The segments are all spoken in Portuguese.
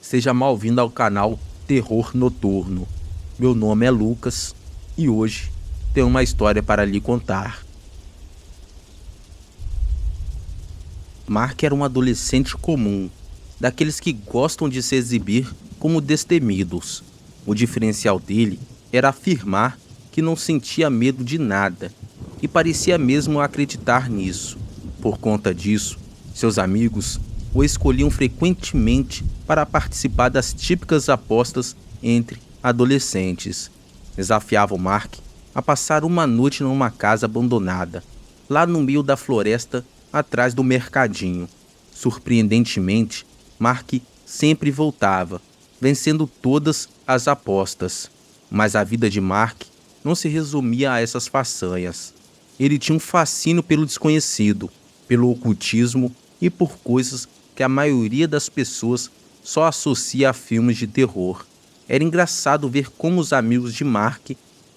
seja mal-vindo ao canal Terror Noturno. Meu nome é Lucas e hoje tenho uma história para lhe contar. Mark era um adolescente comum, daqueles que gostam de se exibir como destemidos. O diferencial dele era afirmar que não sentia medo de nada e parecia mesmo acreditar nisso. Por conta disso, seus amigos o escolhiam frequentemente para participar das típicas apostas entre adolescentes. Desafiavam Mark a passar uma noite numa casa abandonada, lá no meio da floresta, atrás do mercadinho. Surpreendentemente, Mark sempre voltava, vencendo todas as apostas. Mas a vida de Mark não se resumia a essas façanhas. Ele tinha um fascínio pelo desconhecido, pelo ocultismo e por coisas que a maioria das pessoas só associa a filmes de terror. Era engraçado ver como os amigos de Mark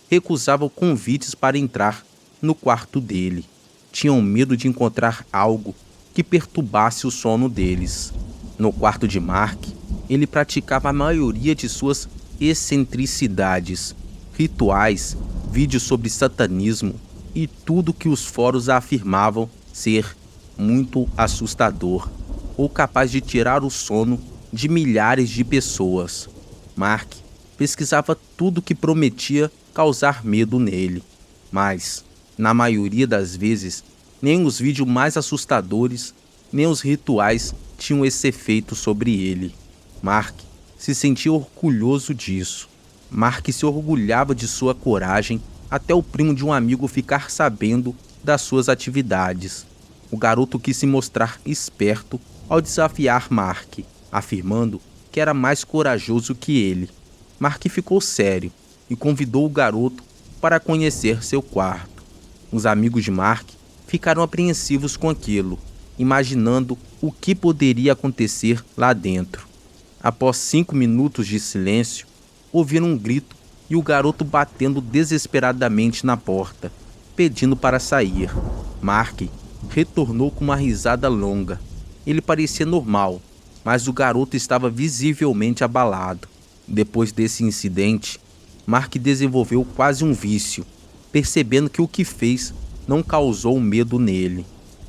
recusavam convites para entrar no quarto dele. Tinham medo de encontrar algo que perturbasse o sono deles. No quarto de Mark, ele praticava a maioria de suas excentricidades, rituais, vídeos sobre satanismo e tudo que os fóruns afirmavam ser muito assustador ou capaz de tirar o sono de milhares de pessoas. Mark pesquisava tudo que prometia causar medo nele, mas, na maioria das vezes, nem os vídeos mais assustadores, nem os rituais tinham esse efeito sobre ele. Mark se sentia orgulhoso disso. Mark se orgulhava de sua coragem até o primo de um amigo ficar sabendo das suas atividades. O garoto quis se mostrar esperto ao desafiar Mark, afirmando que era mais corajoso que ele. Mark ficou sério e convidou o garoto para conhecer seu quarto. Os amigos de Mark ficaram apreensivos com aquilo, imaginando o que poderia acontecer lá dentro. Após 5 minutos de silêncio, ouviram um grito e o garoto batendo desesperadamente na porta, pedindo para sair. Mark retornou com uma risada longa. Ele parecia normal, mas o garoto estava visivelmente abalado. Depois desse incidente, Mark desenvolveu quase um vício, percebendo que o que fez não causou medo nele.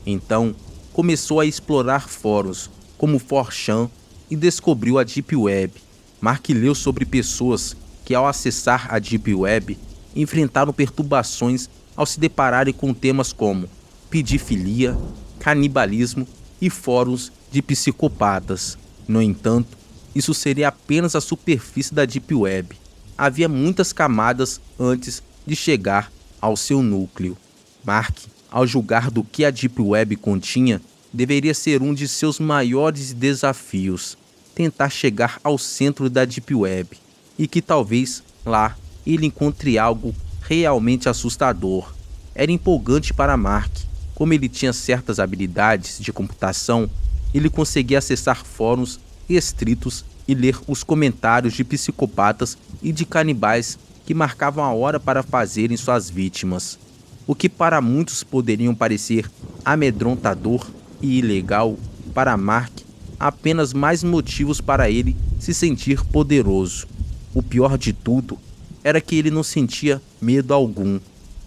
Então, começou a explorar fóruns como 4chan e descobriu a Deep Web. Mark leu sobre pessoas que, ao acessar a Deep Web, enfrentaram perturbações ao se depararem com temas como pedofilia, canibalismo e fóruns de psicopatas. No entanto, isso seria apenas a superfície da Deep Web. Havia muitas camadas antes de chegar ao seu núcleo. Mark, ao julgar do que a Deep Web continha, deveria ser um de seus maiores desafios, tentar chegar ao centro da Deep Web, e que talvez lá ele encontre algo realmente assustador. Era empolgante para Mark. Como ele tinha certas habilidades de computação, ele conseguia acessar fóruns restritos e ler os comentários de psicopatas e de canibais que marcavam a hora para fazerem suas vítimas. O que para muitos poderiam parecer amedrontador e ilegal, para Mark, apenas mais motivos para ele se sentir poderoso. O pior de tudo era que ele não sentia medo algum.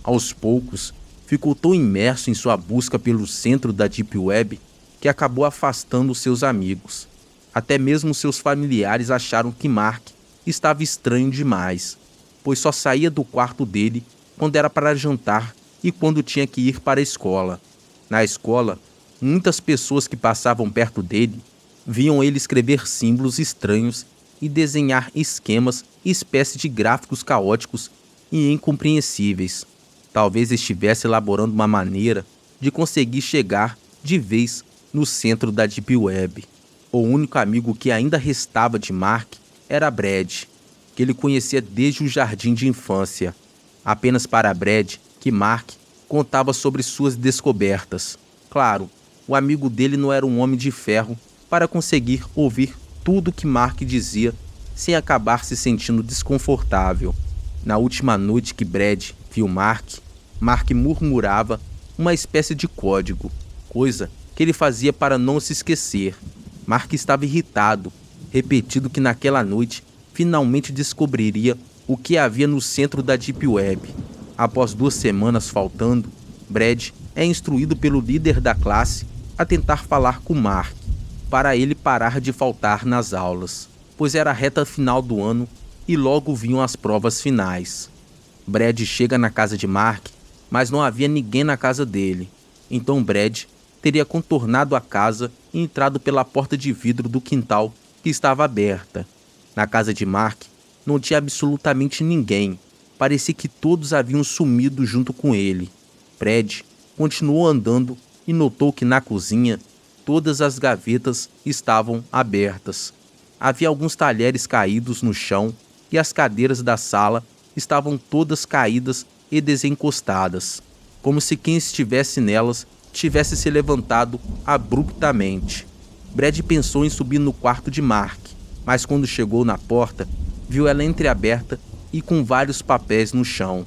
Aos poucos, ficou tão imerso em sua busca pelo centro da Deep Web que acabou afastando seus amigos. Até mesmo seus familiares acharam que Mark estava estranho demais, pois só saía do quarto dele quando era para jantar e quando tinha que ir para a escola. Na escola, muitas pessoas que passavam perto dele viam ele escrever símbolos estranhos e desenhar esquemas e espécies de gráficos caóticos e incompreensíveis. Talvez estivesse elaborando uma maneira de conseguir chegar de vez no centro da Deep Web. O único amigo que ainda restava de Mark era Brad, que ele conhecia desde o jardim de infância. Apenas para Brad que Mark contava sobre suas descobertas. Claro, o amigo dele não era um homem de ferro para conseguir ouvir tudo que Mark dizia sem acabar se sentindo desconfortável. Na última noite que Brad viu Mark murmurava uma espécie de código, coisa que ele fazia para não se esquecer. Mark estava irritado, repetido que naquela noite finalmente descobriria o que havia no centro da Deep Web. Após 2 semanas faltando, Brad é instruído pelo líder da classe a tentar falar com Mark, para ele parar de faltar nas aulas, pois era a reta final do ano e logo vinham as provas finais. Brad chega na casa de Mark, mas não havia ninguém na casa dele. Então Brad teria contornado a casa e entrado pela porta de vidro do quintal que estava aberta. Na casa de Mark não tinha absolutamente ninguém. Parecia que todos haviam sumido junto com ele. Brad continuou andando e notou que na cozinha todas as gavetas estavam abertas. Havia alguns talheres caídos no chão e as cadeiras da sala estavam todas caídas e desencostadas, como se quem estivesse nelas tivesse se levantado abruptamente. Brad pensou em subir no quarto de Mark, mas quando chegou na porta, viu ela entreaberta e com vários papéis no chão.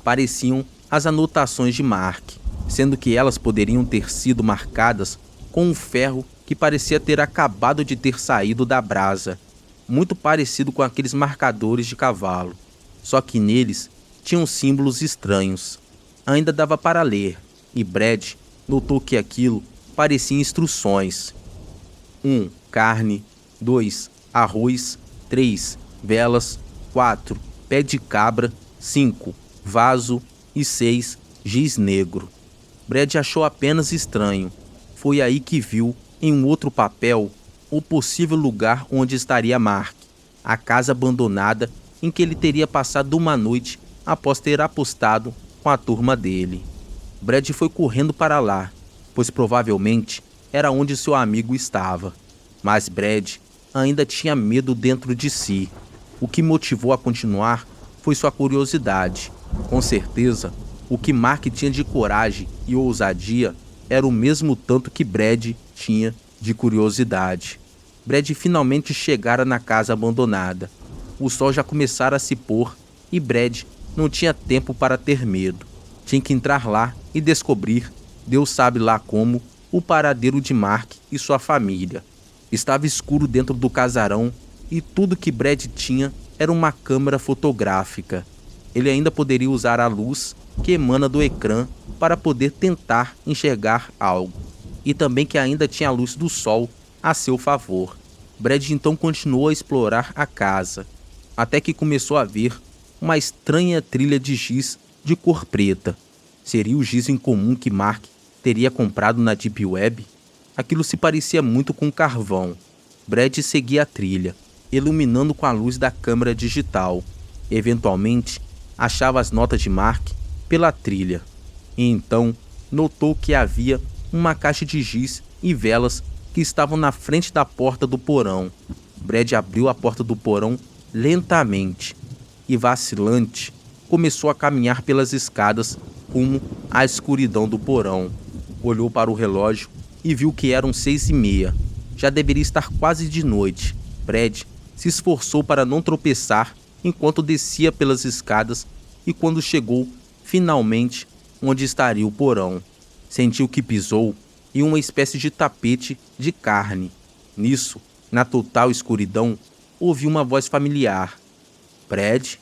Pareciam as anotações de Mark, sendo que elas poderiam ter sido marcadas com um ferro que parecia ter acabado de ter saído da brasa, muito parecido com aqueles marcadores de cavalo, só que neles tinham símbolos estranhos. Ainda dava para ler, e Brad notou que aquilo parecia instruções. 1. Carne. 2. Arroz. 3. Velas. 4. Pé de cabra. 5. Vaso. E 6. Giz negro. Brad achou apenas estranho. Foi aí que viu, em um outro papel, o possível lugar onde estaria Mark, a casa abandonada em que ele teria passado uma noite após ter apostado com a turma dele. Brad foi correndo para lá, pois provavelmente era onde seu amigo estava. Mas Brad ainda tinha medo dentro de si. O que motivou a continuar foi sua curiosidade. Com certeza, o que Mark tinha de coragem e ousadia era o mesmo tanto que Brad tinha de curiosidade. Brad finalmente chegara na casa abandonada. O sol já começara a se pôr e Brad não tinha tempo para ter medo. Tinha que entrar lá e descobrir, Deus sabe lá como, o paradeiro de Mark e sua família. Estava escuro dentro do casarão e tudo que Brad tinha era uma câmera fotográfica. Ele ainda poderia usar a luz que emana do ecrã para poder tentar enxergar algo, e também que ainda tinha a luz do sol a seu favor. Brad então continuou a explorar a casa, até que começou a ver uma estranha trilha de giz de cor preta. Seria o giz incomum que Mark teria comprado na Deep Web? Aquilo se parecia muito com carvão. Brad seguia a trilha, iluminando com a luz da câmera digital. Eventualmente, achava as notas de Mark pela trilha. E então, notou que havia uma caixa de giz e velas que estavam na frente da porta do porão. Brad abriu a porta do porão lentamente e, vacilante, começou a caminhar pelas escadas rumo à escuridão do porão. Olhou para o relógio e viu que eram 6h30. Já deveria estar quase de noite. Brad se esforçou para não tropeçar enquanto descia pelas escadas e quando chegou, finalmente, onde estaria o porão, sentiu que pisou em uma espécie de tapete de carne. Nisso, na total escuridão, ouviu uma voz familiar. Brad?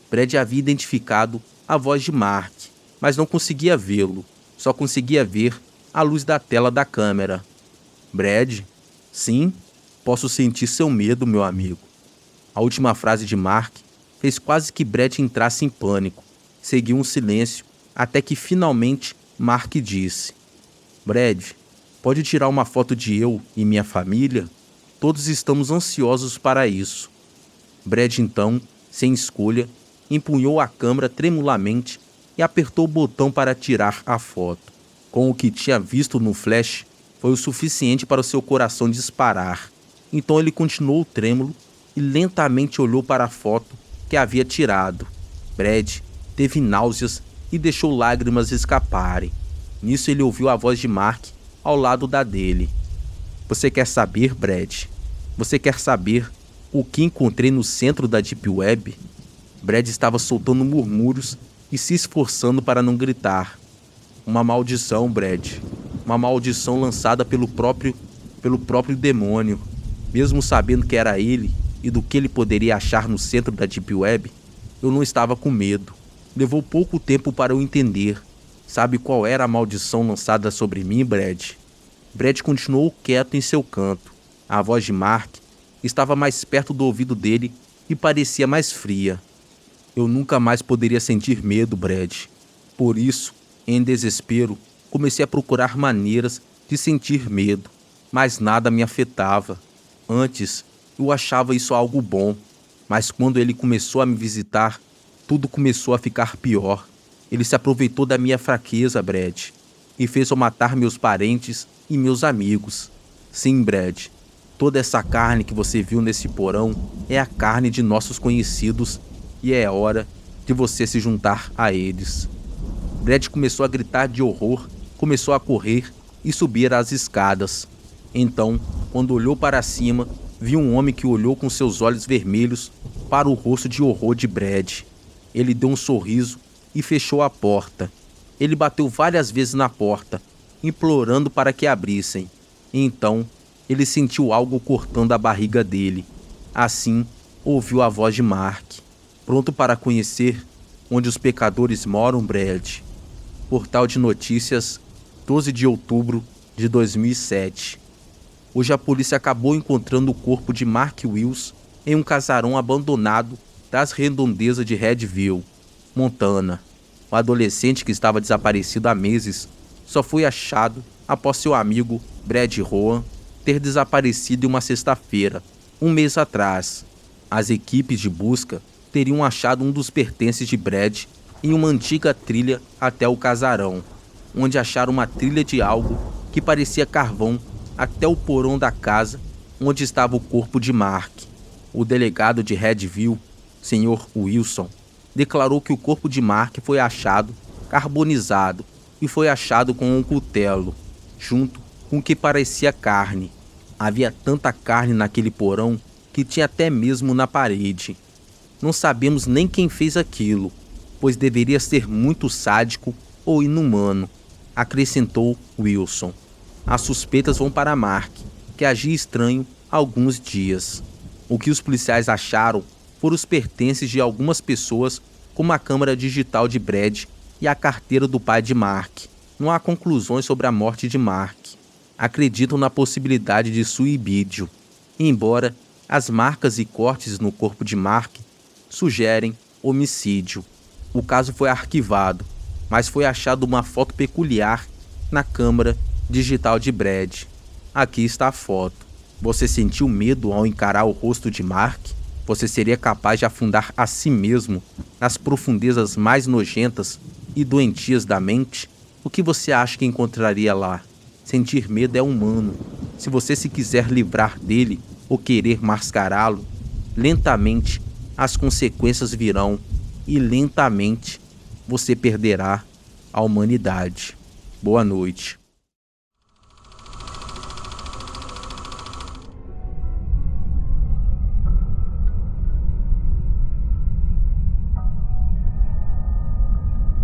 Brad havia identificado a voz de Mark, mas não conseguia vê-lo. Só conseguia ver a luz da tela da câmera. Brad? Sim, posso sentir seu medo, meu amigo. A última frase de Mark fez quase que Brad entrasse em pânico. Seguiu um silêncio, até que finalmente Mark disse: Brad, pode tirar uma foto de eu e minha família? Todos estamos ansiosos para isso. Brad então, sem escolha, empunhou a câmera tremulamente e apertou o botão para tirar a foto. Com o que tinha visto no flash, foi o suficiente para o seu coração disparar. Então ele continuou trêmulo e lentamente olhou para a foto que havia tirado. Brad teve náuseas e deixou lágrimas escaparem. Nisso ele ouviu a voz de Mark ao lado da dele. Você quer saber, Brad? Você quer saber o que encontrei no centro da Deep Web? Brad estava soltando murmúrios e se esforçando para não gritar. Uma maldição, Brad. Uma maldição lançada pelo próprio demônio. Mesmo sabendo que era ele e do que ele poderia achar no centro da Deep Web, eu não estava com medo. Levou pouco tempo para eu entender. Sabe qual era a maldição lançada sobre mim, Brad? Brad continuou quieto em seu canto. A voz de Mark estava mais perto do ouvido dele e parecia mais fria. Eu nunca mais poderia sentir medo, Brad. Por isso, em desespero, comecei a procurar maneiras de sentir medo, mas nada me afetava. Antes, eu achava isso algo bom, mas quando ele começou a me visitar, tudo começou a ficar pior. Ele se aproveitou da minha fraqueza, Brad, e fez eu matar meus parentes e meus amigos. Sim, Brad, toda essa carne que você viu nesse porão é a carne de nossos conhecidos e é hora de você se juntar a eles. Brad começou a gritar de horror, começou a correr e subir as escadas. Então, quando olhou para cima, viu um homem que olhou com seus olhos vermelhos para o rosto de horror de Brad. Ele deu um sorriso e fechou a porta. Ele bateu várias vezes na porta, implorando para que abrissem. Então, ele sentiu algo cortando a barriga dele. Assim, ouviu a voz de Mark. Pronto para conhecer onde os pecadores moram, Brad? Portal de notícias, 12 de outubro de 2007. Hoje a polícia acabou encontrando o corpo de Mark Wills em um casarão abandonado das redondezas de Redville, Montana. O adolescente que estava desaparecido há meses só foi achado após seu amigo Brad Rowan ter desaparecido em uma sexta-feira, um mês atrás. As equipes de busca teriam achado um dos pertences de Brad em uma antiga trilha até o casarão, onde acharam uma trilha de algo que parecia carvão até o porão da casa onde estava o corpo de Mark. O delegado de Redville, Sr. Wilson, declarou que o corpo de Mark foi achado carbonizado e foi achado com um cutelo, junto com o que parecia carne. Havia tanta carne naquele porão que tinha até mesmo na parede. Não sabemos nem quem fez aquilo, pois deveria ser muito sádico ou inumano, acrescentou Wilson. As suspeitas vão para Mark, que agia estranho há alguns dias. O que os policiais acharam foram os pertences de algumas pessoas, como a câmera digital de Brad e a carteira do pai de Mark. Não há conclusões sobre a morte de Mark. Acreditam na possibilidade de suicídio, embora as marcas e cortes no corpo de Mark sugerem homicídio. O caso foi arquivado, mas foi achada uma foto peculiar na câmera digital de Brad. Aqui está a foto. Você sentiu medo ao encarar o rosto de Mark? Você seria capaz de afundar a si mesmo nas profundezas mais nojentas e doentias da mente? O que você acha que encontraria lá? Sentir medo é humano. Se você se quiser livrar dele ou querer mascará-lo, lentamente as consequências virão e lentamente você perderá a humanidade. Boa noite.